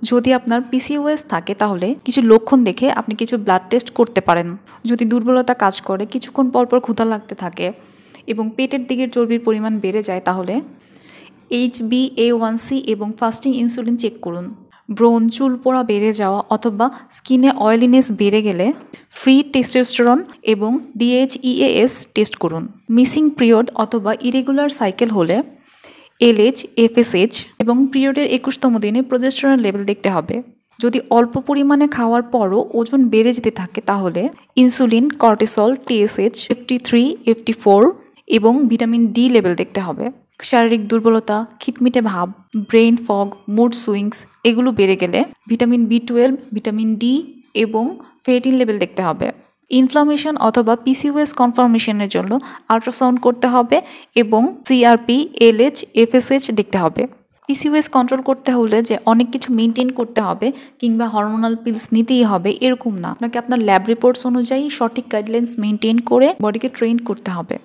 যদি আপনার পিসিওএস থাকে তাহলে কিছু লক্ষণ দেখে আপনি কিছু ব্লাড টেস্ট করতে পারেন। যদি দুর্বলতা কাজ করে, কিছুক্ষণ পরপর ক্ষুধা লাগতে থাকে এবং পেটের দিকের চর্বির পরিমাণ বেড়ে যায়, তাহলে HbA1c এবং ফাস্টিং ইনসুলিন চেক করুন। ব্রণ, চুল পড়া বেড়ে যাওয়া অথবা স্কিনে অয়েলিনেস বেড়ে গেলে ফ্রি টেস্টোস্টেরন এবং DHEAS টেস্ট করুন। মিসিং পিরিয়ড অথবা ইরেগুলার সাইকেল হলে LH, FSH এবং পিরিয়ডের 21তম দিনে প্রজেস্টেরন লেভেল দেখতে হবে। যদি অল্প পরিমাণে খাওয়ার পরও ওজন বেড়ে যেতে থাকে তাহলে insulin, cortisol, TSH, FT3, FT4 এবং ভিটামিন ডি লেভেল দেখতে হবে। শারীরিক দুর্বলতা, খিটমিটে ভাব, ব্রেইন ফগ, মুড সুইংস এগুলো বেড়ে গেলে ভিটামিন B12, ভিটামিন ডি এবং ফেরিটিন লেভেল দেখতে হবে। ইনফ্লামেশন অথবা পিসিওএস কনফার্মেশনের জন্য আল্ট্রাসাউন্ড করতে হবে এবং CRP, LH, FSH দেখতে হবে। পিসিওএস কন্ট্রোল করতে হলে যে অনেক কিছু মেনটেন করতে হবে কিংবা হরমোনাল পিলস নিতেই হবে এরকম না, আপনাকে আপনার ল্যাব রিপোর্টস অনুযায়ী সঠিক গাইডলাইন্স মেনটেন করে বডিকে ট্রেন করতে হবে।